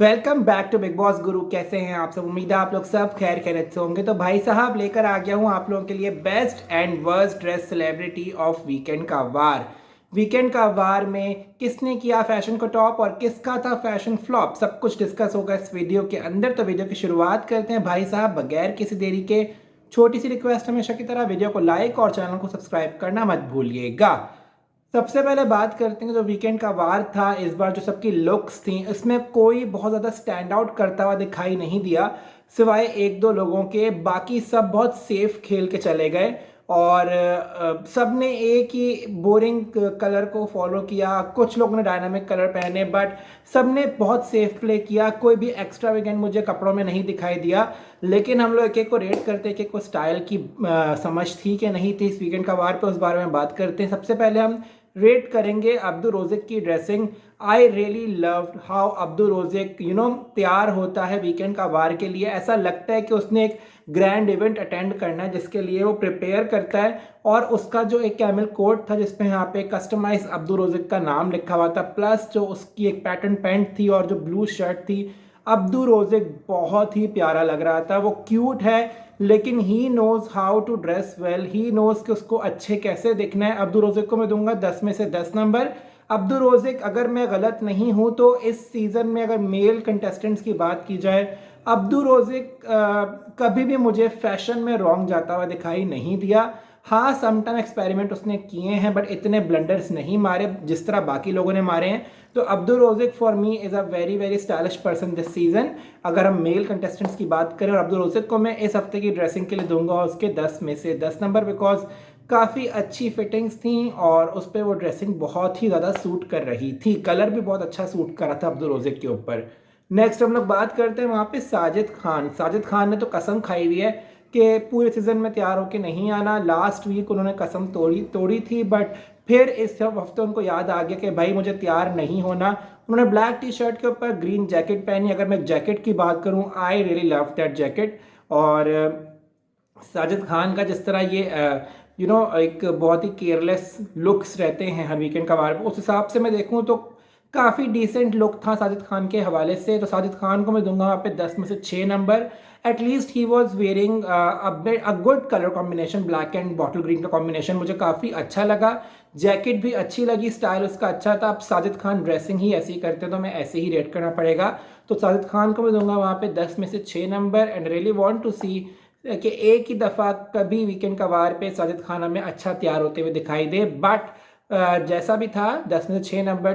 Welcome back to Bigg Boss गुरु। कैसे हैं आप सब? उम्मीद है आप लोग सब खैर खैरियत से होंगे। तो भाई साहब लेकर आ गया हूं आप लोगों के लिए best and worst dress celebrity of weekend का वार। वीकेंड का वार में किसने किया फैशन को टॉप और किसका था फैशन फ्लॉप, सब कुछ डिस्कस होगा इस वीडियो के अंदर। तो वीडियो की शुरुआत करते हैं भाई साहब बगैर किसी देरी के। छोटी सी रिक्वेस्ट हमेशा की तरह, वीडियो को लाइक और चैनल को सब्सक्राइब करना मत भूलिएगा। सबसे पहले बात करते हैं जो वीकेंड का वार था इस बार, जो सबकी लुक्स थी इसमें कोई बहुत ज़्यादा स्टैंड आउट करता हुआ दिखाई नहीं दिया सिवाय एक दो लोगों के। बाकी सब बहुत सेफ खेल के चले गए और सब ने एक ही बोरिंग कलर को फॉलो किया। कुछ लोगों ने डायनामिक कलर पहने बट सब ने बहुत सेफ प्ले किया। कोई भी एक्स्ट्रा वीकेंड मुझे कपड़ों में नहीं दिखाई दिया। लेकिन हम लोग एक एक को रेट करते हैं कि को स्टाइल की समझ थी कि नहीं थी इस वीकेंड का वार पे, उस बारे में बात करते हैं। सबसे पहले हम रेट करेंगे अब्दू रोज़िक की dressing. I really love how Abdu Rozik तैयार होता है वीकेंड का वार के लिए। ऐसा लगता है कि उसने एक ग्रैंड इवेंट अटेंड करना है जिसके लिए वो प्रिपेयर करता है। और उसका जो एक कैमल कोट था जिसपे यहाँ पे कस्टमाइज अब्दू रोज़िक का नाम लिखा हुआ था, प्लस जो उसकी एक पैटर्न पैंट थी और जो ब्लू शर्ट थी, अब्दू रोज़िक बहुत ही प्यारा लग रहा था। वो क्यूट है लेकिन he knows how to dress well, he knows कि उसको अच्छे कैसे दिखना है। अब्दू रोज़िक को मैं दूंगा 10 में से 10 नंबर। अब्दू रोज़िक, अगर मैं गलत नहीं हूं तो इस सीज़न में अगर मेल कंटेस्टेंट्स की बात की जाए, अब्दू रोज़िक कभी भी मुझे फैशन में रॉन्ग जाता हुआ दिखाई नहीं दिया। हाँ, समटाइम एक्सपेरिमेंट उसने किए हैं बट इतने ब्लंडर्स नहीं मारे जिस तरह बाकी लोगों ने मारे हैं। तो Abdu Rozik for me is a very very stylish person this season. अगर हम मेल कंटेस्टेंट्स की बात करें, और अब्दुल रोज़िक को मैं इस हफ्ते की ड्रेसिंग के लिए दूंगा उसके 10 में से 10 नंबर, बिकॉज काफ़ी अच्छी फिटिंग्स थी और उस पर वो ड्रेसिंग बहुत ही ज़्यादा सूट कर रही थी। कलर भी बहुत अच्छा सूट कर रहा था अब्दुल रोज़िक के ऊपर। नेक्स्ट हम लोग बात करते हैं वहाँ पे साजिद खान। साजिद खान ने तो कसम खाई हुई है कि पूरे सीज़न में तैयार होकर नहीं आना। लास्ट वीक उन्होंने कसम तोड़ी थी बट फिर इस हफ्ते उनको याद आ गया कि भाई मुझे तैयार नहीं होना। उन्होंने ब्लैक टी शर्ट के ऊपर ग्रीन जैकेट पहनी। अगर मैं जैकेट की बात करूं, I really love that jacket. और साजिद खान का जिस तरह ये एक बहुत ही केयरलेस लुक्स रहते हैं हर वीकेंड का वार, उस हिसाब से मैं देखूं तो काफ़ी डिसेंट लुक था साजिद खान के हवाले से। तो साजिद खान को मैं दूंगा वहाँ पे 10 में से 6 number. At least he was wearing a good colour combination, black and bottle green का कॉम्बिनेशन मुझे काफ़ी अच्छा लगा। जैकेट भी अच्छी लगी, स्टाइल उसका अच्छा था। अब साजिद खान ड्रेसिंग ही ऐसी करते तो मैं ऐसे ही रेट करना पड़ेगा। तो साजिद खान को मैं दूंगा वहाँ पे 10 में से 6 number. And really want to see कि एक ही दफ़ा कभी वीकेंड का वार पे साजिद खान हमें अच्छा तैयार होते हुए दिखाई दे। बट जैसा भी था 10 में से 6 number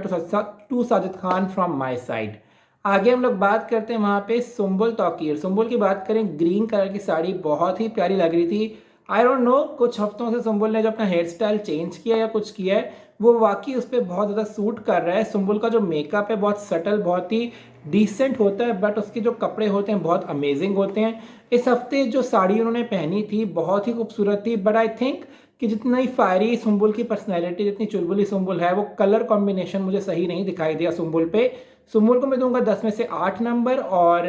two Sajid Khan from my side. आगे हम लोग बात करते हैं वहाँ पे सुम्बुल तौकीर। सुम्बुल की बात करें, ग्रीन कलर की साड़ी बहुत ही प्यारी लग रही थी। आई डोंट नो, कुछ हफ्तों से सुम्बुल ने जो अपना हेयर स्टाइल चेंज किया या कुछ किया है, वो वाकई उस पर बहुत ज़्यादा सूट कर रहा है। सुम्बुल का जो मेकअप है बहुत सटल, बहुत ही डिसेंट होता है बट उसके जो कपड़े होते हैं बहुत अमेजिंग होते हैं। इस हफ्ते जो साड़ी उन्होंने पहनी थी बहुत ही खूबसूरत थी। बट आई थिंक कि जितनी फायरी सुम्बुल की पर्सनैलिटी, जितनी चुलबुली सुम्बुल है, वो कलर कॉम्बिनेशन मुझे सही नहीं दिखाई दिया सुम्बुल पे। सुम्बुल को मैं दूंगा 10 में से 8 नंबर। और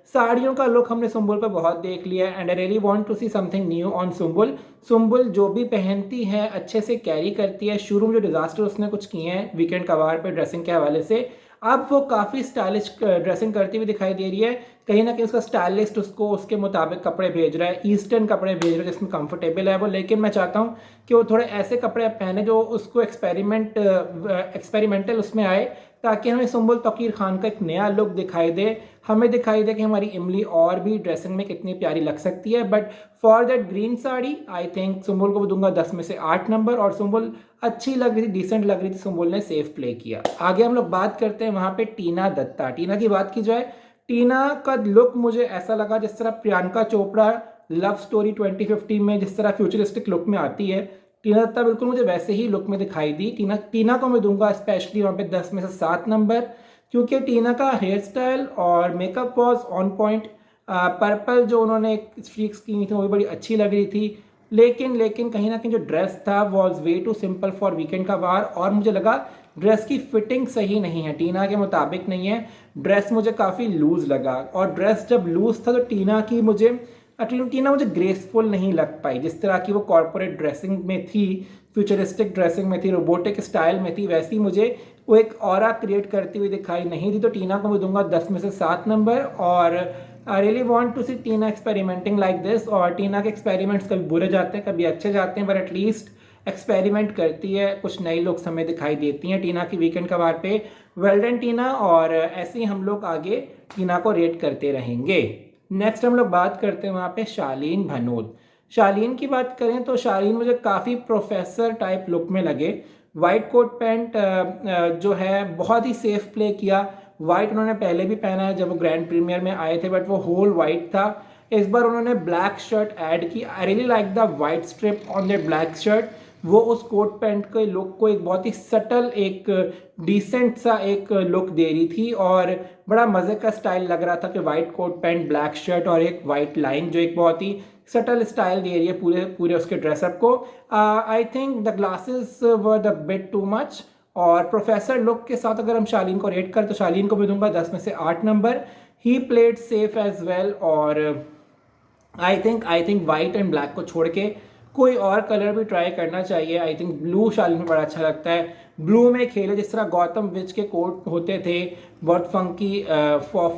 साड़ियों का लुक हमने सुम्बुल पे बहुत देख लिया and I really want to see something new on Sumbul. Sumbul जो भी पहनती है अच्छे से कैरी करती है। शुरू में जो डिजास्टर उसने कुछ किए हैं वीकेंड कवार पे ड्रेसिंग के हवाले से, अब वो काफ़ी स्टाइलिश ड्रेसिंग करती हुई दिखाई दे रही है। कहीं ना कहीं उसका स्टाइलिस्ट उसको उसके मुताबिक कपड़े भेज रहा है, ईस्टर्न कपड़े भेज रहा है जिसमें कंफर्टेबल है वो। लेकिन मैं चाहता हूँ कि वो थोड़े ऐसे कपड़े पहने जो उसको एक्सपेरिमेंटल उसमें आए, ताकि हमें सुम्बुल तौकीर खान का एक नया लुक दिखाई दे। हमें दिखाई दे कि हमारी इमली और भी ड्रेसिंग में कितनी प्यारी लग सकती है। But for that green sari I think Sumbul को दूंगा 10 में से 8 नंबर। और सुम्बुल अच्छी लग रही थी, डिसेंट लग रही थी, सुम्बुल ने सेफ प्ले किया। आगे हम लोग बात करते हैं वहाँ पे टीना दत्ता। टीना की बात की जाए, टीना का लुक मुझे ऐसा लगा जिस तरह प्रियंका चोपड़ा लव स्टोरी 2015 में जिस तरह फ्यूचरिस्टिक लुक में आती है, टीना दत्ता बिल्कुल मुझे वैसे ही लुक में दिखाई दी। टीना को मैं दूंगा स्पेशली वहाँ पे 10 में से 7 नंबर, क्योंकि टीना का हेयर स्टाइल और makeup was on point. Purple जो उन्होंने स्ट्रीक्स की थी वो भी बड़ी अच्छी लग रही थी। लेकिन कहीं ना कहीं जो ड्रेस था was way too simple for weekend का वार। और मुझे लगा ड्रेस की फिटिंग सही नहीं है, टीना के मुताबिक नहीं है। ड्रेस मुझे काफ़ी लूज लगा और ड्रेस जब लूज था तो टीना मुझे ग्रेसफुल नहीं लग पाई। जिस तरह की वो कॉर्पोरेट ड्रेसिंग में थी, फ्यूचरिस्टिक ड्रेसिंग में थी, रोबोटिक स्टाइल में थी, वैसी मुझे वो एक ऑरा क्रिएट करती हुई दिखाई नहीं दी। तो टीना को मैं दूंगा 10 में से 7 नंबर। और I really want to see Tina experimenting like this. और टीना के एक्सपेरिमेंट्स कभी बुरे जाते हैं, कभी अच्छे जाते हैं, पर एटलीस्ट एक्सपेरिमेंट करती है, कुछ नई लोग हमें दिखाई देती हैं टीना की वीकेंड कवार पे। वेल डन टीना। और ऐसे ही हम लोग आगे टीना को रेट करते रहेंगे। नेक्स्ट हम लोग बात करते हैं वहाँ पे शालीन भनोत। शालीन की बात करें तो शालीन मुझे काफ़ी प्रोफेसर टाइप लुक में लगे। वाइट कोट पैंट जो है बहुत ही सेफ प्ले किया। वाइट उन्होंने पहले भी पहना है जब वो ग्रैंड प्रीमियर में आए थे, बट वो होल वाइट था। इस बार उन्होंने ब्लैक शर्ट ऐड की। I really like the white strip on the black shirt. वो उस कोट पैंट के लुक को एक बहुत ही सटल, एक डिसेंट सा एक लुक दे रही थी और बड़ा मज़े का स्टाइल लग रहा था कि white coat pant, black shirt और एक वाइट लाइन जो एक बहुत ही सटल स्टाइल दे रही है पूरे पूरे उसके ड्रेसअप को। I think the glasses were the bit too much. और प्रोफेसर लुक के साथ अगर हम शालीन को रेट करें तो शालीन को मैं दूंगा 10 में से 8 number. He played safe as well. और I think white and black को छोड़ के कोई और कलर भी ट्राई करना चाहिए। आई थिंक ब्लू शालीन में बड़ा अच्छा लगता है। ब्लू में खेले जिस तरह गौतम विच के कोट होते थे, बहुत फंकी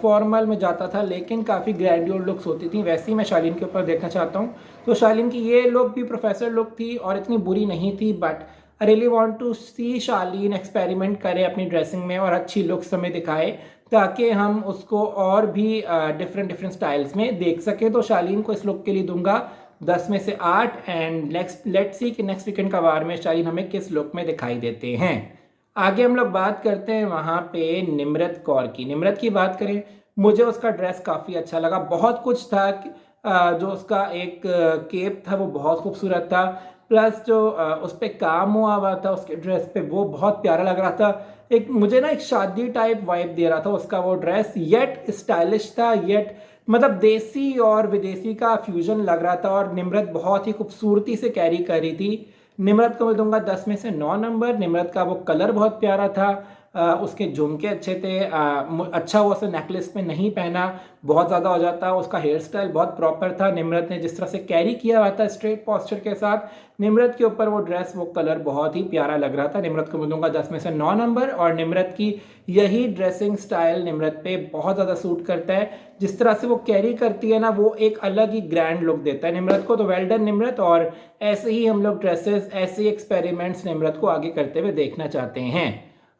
फॉर्मल में जाता था लेकिन काफ़ी ग्रैंड्योर लुक्स होती थी, वैसे ही मैं शालीन के ऊपर देखना चाहता हूँ। तो शालीन की ये लुक भी प्रोफेसर लुक थी और इतनी बुरी नहीं थी। But I really want to see Shalin experiment करे अपनी ड्रेसिंग में और अच्छी लुक्स हमें दिखाए ताकि हम उसको और भी डिफरेंट स्टाइल्स में देख सकें। तो शालीन को इस लुक के लिए दूंगा 10 में से 8। एंड नेक्स्ट लेट्स सी कि नेक्स्ट वीकेंड का वार में शालीन हमें किस लुक में दिखाई देते हैं। आगे हम लोग बात करते हैं वहाँ पे निम्रत कौर की। निम्रत की बात करें, मुझे उसका ड्रेस काफ़ी अच्छा लगा। बहुत कुछ था जो उसका एक केप था वो बहुत खूबसूरत था, प्लस जो उस पर काम हुआ था उसके ड्रेस पे वो बहुत प्यारा लग रहा था। एक मुझे ना एक शादी टाइप वाइब दे रहा था उसका वो ड्रेस, येट स्टाइलिश था, येट मतलब देसी और विदेशी का फ्यूजन लग रहा था। और निम्रत बहुत ही खूबसूरती से कैरी कर रही थी। निम्रत को मैं दूंगा 10 में से 9 नंबर। निम्रत का वो कलर बहुत प्यारा था, उसके झुमके अच्छे थे। अच्छा हुआ उसने नेकलेस पे नहीं पहना, बहुत ज़्यादा हो जाता। उसका हेयर स्टाइल बहुत प्रॉपर था। निम्रत ने जिस तरह से कैरी किया हुआ था स्ट्रेट पॉस्चर के साथ, निम्रत के ऊपर वो ड्रेस, वो कलर बहुत ही प्यारा लग रहा था। निम्रत को मैं दूंगा 10 में से 9 नंबर। और निम्रत की यही ड्रेसिंग स्टाइल निम्रत पे बहुत ज़्यादा सूट करता है। जिस तरह से वो कैरी करती है ना, वो एक अलग ही ग्रैंड लुक देता है निम्रत को। तो वेल डन निम्रत। और ऐसे ही हम लोग ड्रेसेस, ऐसे ही एक्सपेरिमेंट्स निम्रत को आगे करते हुए देखना चाहते हैं।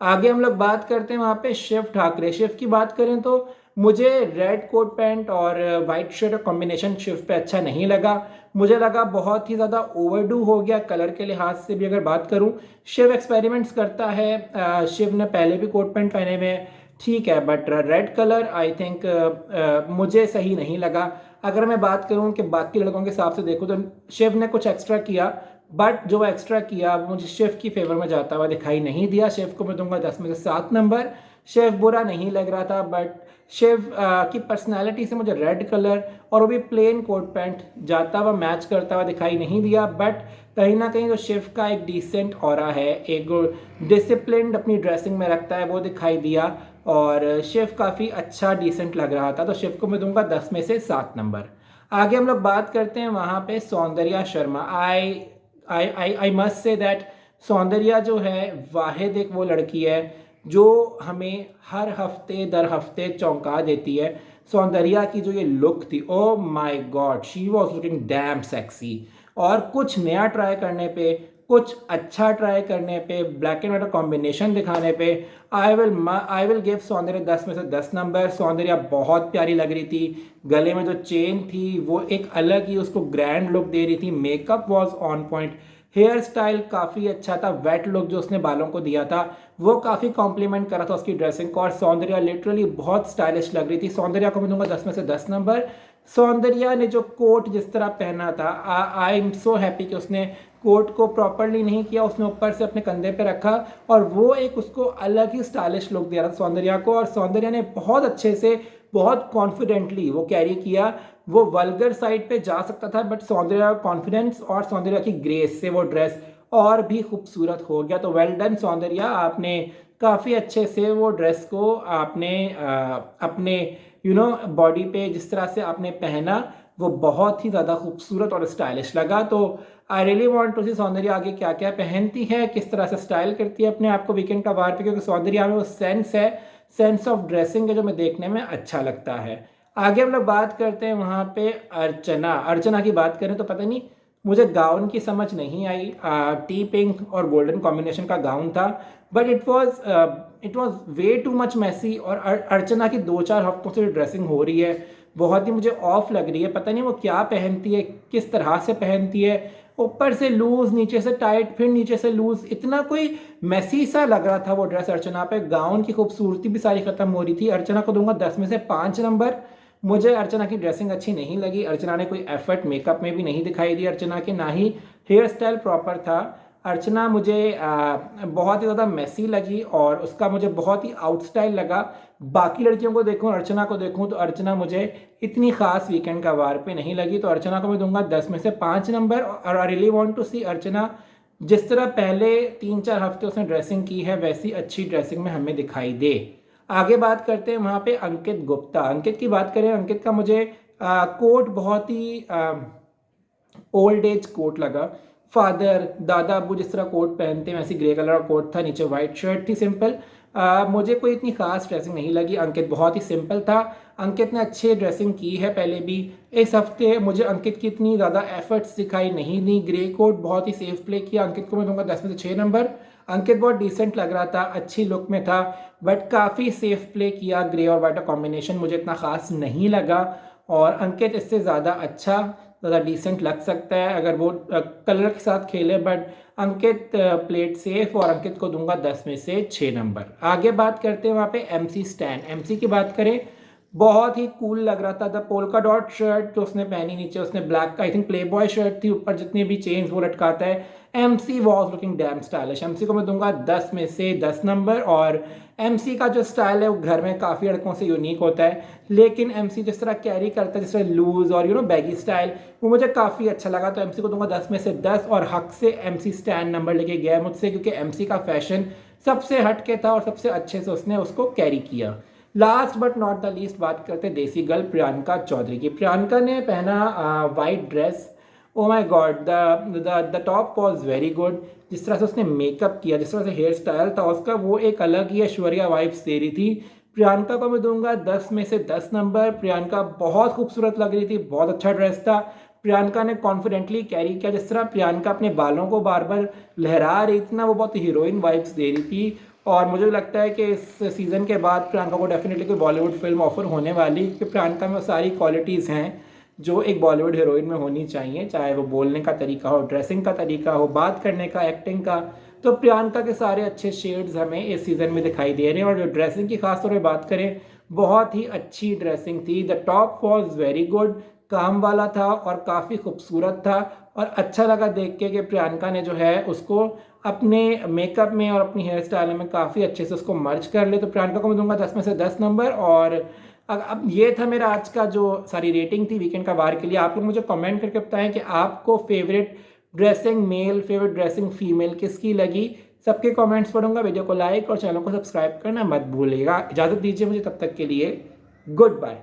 आगे हम लोग बात करते हैं वहाँ पे शिव ठाकरे। शिव की बात करें तो मुझे रेड कोट पैंट और वाइट शर्ट का कॉम्बिनेशन शिव पे अच्छा नहीं लगा। मुझे लगा बहुत ही ज़्यादा ओवरडू हो गया कलर के लिहाज से भी। अगर बात करूँ, शिव एक्सपेरिमेंट्स करता है, शिव ने पहले भी कोट पैंट पहने हुए हैं, ठीक है, but red colour I think मुझे सही नहीं लगा। अगर मैं बात करूँ कि बाकी लड़कों के हिसाब से देखूँ तो शिव ने कुछ एक्स्ट्रा किया, बट जो एक्स्ट्रा किया वो मुझे शिव की फेवर में जाता हुआ दिखाई नहीं दिया। शिव को मैं दूंगा 10 में से 7 नंबर। शिव बुरा नहीं लग रहा था, बट शिव की पर्सनालिटी से मुझे रेड कलर और वो भी प्लेन कोट पैंट जाता हुआ, मैच करता हुआ दिखाई नहीं दिया। बट कहीं ना कहीं जो शिव का एक डिसेंट ऑरा है, एक डिसिप्लिन्ड अपनी ड्रेसिंग में रखता है, वो दिखाई दिया। और शिव काफ़ी अच्छा डिसेंट लग रहा था। तो शिव को मैं दूंगा 10 में से 7 नंबर। आगे हम लोग बात करते हैं वहाँ पे Soundarya Sharma. I must say that Soundarya जो है वाहिद एक वो लड़की है जो हमें हर हफ्ते दर हफ्ते चौंका देती है। सौंदर्या की जो ये लुक थी, oh my God, she was looking dam sexy. और कुछ नया ट्राई करने पे, कुछ अच्छा ट्राई करने पे, ब्लैक एंड व्हाइट कॉम्बिनेशन दिखाने पे आई विल गिव सौंदर्या 10 में से 10 नंबर। सौंदर्या बहुत प्यारी लग रही थी। गले में जो चेन थी वो एक अलग ही उसको ग्रैंड लुक दे रही थी। Makeup was on point. Hair style काफ़ी अच्छा था। वेट लुक जो उसने बालों को दिया था वो काफ़ी कॉम्प्लीमेंट करा था उसकी ड्रेसिंग को। और सौंदर्या लिटरली बहुत स्टाइलिश लग रही थी। सौंदर्या को मैं दूंगा 10 में से 10 नंबर। सौंदर्या ने जो कोट जिस तरह पहना था, आई एम सो हैप्पी कि उसने कोट को प्रॉपरली नहीं किया, उसने ऊपर से अपने कंधे पे रखा और वो एक उसको अलग ही स्टाइलिश लुक दिया था सौंदर्या को। और सौंदर्या ने बहुत अच्छे से, बहुत कॉन्फिडेंटली वो कैरी किया। वो वल्गर साइड पे जा सकता था, बट सौंदर्या कॉन्फिडेंस और सौंदर्या की ग्रेस से वो ड्रेस और भी खूबसूरत हो गया। तो वेल डन सौंदर्या, आपने काफ़ी अच्छे से वो ड्रेस को आपने अपने बॉडी पे जिस तरह से आपने पहना वो बहुत ही ज़्यादा खूबसूरत और स्टाइलिश लगा। तो आई रियली वांट टू सी सौंदर्या आगे क्या क्या पहनती है, किस तरह से स्टाइल करती है अपने आप को वीकेंड का वार पे, क्योंकि सौंदर्या में वो सेंस है, सेंस ऑफ ड्रेसिंग है जो मैं देखने में अच्छा लगता है। आगे हम लोग बात करते हैं वहाँ पे अर्चना। अर्चना की बात करें तो पता नहीं मुझे गाउन की समझ नहीं आई। टी पिंक और गोल्डन कॉम्बिनेशन का गाउन था, but it was way too much messy. और अर्चना की 2-4 हफ्तों से ड्रेसिंग हो रही है, बहुत ही मुझे ऑफ लग रही है। पता नहीं वो क्या पहनती है, किस तरह से पहनती है, ऊपर से लूज, नीचे से टाइट, फिर नीचे से लूज, इतना कोई मैसी सा लग रहा था वो ड्रेस अर्चना पे। गाउन की खूबसूरती भी सारी खत्म हो रही थी। अर्चना को दूंगा 10 में से 5 नंबर। मुझे अर्चना की ड्रेसिंग अच्छी नहीं लगी। अर्चना ने कोई एफर्ट मेकअप में भी नहीं दिखाई दी अर्चना की, ना ही हेयर स्टाइल प्रॉपर था। अर्चना मुझे बहुत ही ज़्यादा मैसी लगी और उसका मुझे बहुत ही आउट स्टाइल लगा। बाकी लड़कियों को देखूं, अर्चना को देखूं तो अर्चना मुझे इतनी खास वीकेंड का वार पे नहीं लगी। तो अर्चना को मैं दूंगा 10 में से 5 नंबर। और आई रियली वांट टू सी अर्चना जिस तरह पहले 3-4 हफ्ते उसने ड्रेसिंग की है वैसी अच्छी ड्रेसिंग में हमें दिखाई दे। आगे बात करते हैं वहाँ पे अंकित गुप्ता। अंकित की बात करें, अंकित का मुझे कोट बहुत ही ओल्ड एज कोट लगा। फादर, दादा अब्बू जिस तरह कोट पहनते हैं वैसी ग्रे कलर का कोट था, नीचे वाइट शर्ट थी सिंपल। मुझे कोई इतनी खास ड्रेसिंग नहीं लगी। अंकित बहुत ही सिंपल था। अंकित ने अच्छी ड्रेसिंग की है पहले भी। इस हफ्ते मुझे अंकित की इतनी ज़्यादा एफर्ट्स दिखाई नहीं दी। ग्रे कोट बहुत ही सेफ प्ले किया। अंकित को मैं दूंगा 10 में से 6 नंबर। अंकित बहुत डिसेंट लग रहा था, अच्छी लुक में था, बट काफ़ी सेफ प्ले किया। ग्रे और वाइट का कॉम्बिनेशन मुझे इतना खास नहीं लगा और अंकित इससे ज़्यादा अच्छा, ज़्यादा डिसेंट लग सकता है अगर वो कलर के साथ खेले। बट अंकित प्लेड सेफ और अंकित को दूंगा 10 में से 6 नंबर। आगे बात करते हैं वहाँ पे एमसी स्टैन। एमसी की बात करें, बहुत ही कूल लग रहा था। द पोल्का डॉट शर्ट जो उसने पहनी, नीचे उसने black I think play boy shirt थी, ऊपर जितनी भी चेन्स वो लटकाता है। MC was looking dam stylish. MC को मैं दूंगा 10 में से 10 नंबर। और एमसी का जो स्टाइल है वो घर में काफ़ी लड़कों से यूनिक होता है, लेकिन एमसी जिस तरह कैरी करता है, जिस तरह लूज और बैगी स्टाइल, वो मुझे काफ़ी अच्छा लगा। तो एमसी को दूंगा 10 में से 10 और हक से एमसी स्टैंड नंबर लेके गया मुझसे, क्योंकि एमसी का फैशन सबसे हटके था और सबसे अच्छे से उसने उसको कैरी किया। Last but not the least बात करते हैं देसी गर्ल प्रियंका चौधरी की। प्रियंका ने पहना white dress. Oh my God, the top was very good. जिस तरह से उसने मेकअप किया, जिस तरह से हेयर स्टाइल था उसका, वो एक अलग ही ऐश्वर्या वाइब्स दे रही थी। प्रियंका को मैं दूंगा 10 में से 10 नंबर। प्रियंका बहुत खूबसूरत लग रही थी, बहुत अच्छा ड्रेस था। प्रियंका ने कॉन्फिडेंटली कैरी किया। जिस तरह प्रियंका अपने बालों को बार बार लहरा रही थी ना, वो बहुत हीरोइन वाइब्स दे रही थी। और मुझे लगता है कि इस सीज़न के बाद प्रियंका को डेफिनेटली कोई बॉलीवुड फिल्म ऑफर होने वाली, क्योंकि प्रियंका में वो सारी क्वालिटीज़ हैं जो एक बॉलीवुड हीरोइन में होनी चाहिए, चाहे वो बोलने का तरीका हो, ड्रेसिंग का तरीका हो, बात करने का, एक्टिंग का। तो प्रियंका के सारे अच्छे शेड्स हमें इस सीज़न में दिखाई दे रहे हैं। और जो ड्रेसिंग की खास तौर पर बात करें, बहुत ही अच्छी ड्रेसिंग थी। The top was very good, काम वाला था और काफ़ी खूबसूरत था। और अच्छा लगा देख के कि प्रियंका ने जो है उसको अपने मेकअप में और अपनी हेयर स्टाइल में काफ़ी अच्छे से उसको मर्ज कर ले। तो प्रियंका को मैं दूंगा 10 में से 10 नंबर। और अब ये था मेरा आज का जो सारी रेटिंग थी वीकेंड का वार के लिए। आप लोग मुझे कमेंट करके बताएं कि आपको favourite dressing male, favourite dressing female किसकी लगी। सबके कमेंट्स पढ़ूंगा। वीडियो को लाइक और चैनल को सब्सक्राइब करना मत भूलिएगा। इजाज़त दीजिए मुझे, तब तक के लिए गुड बाय।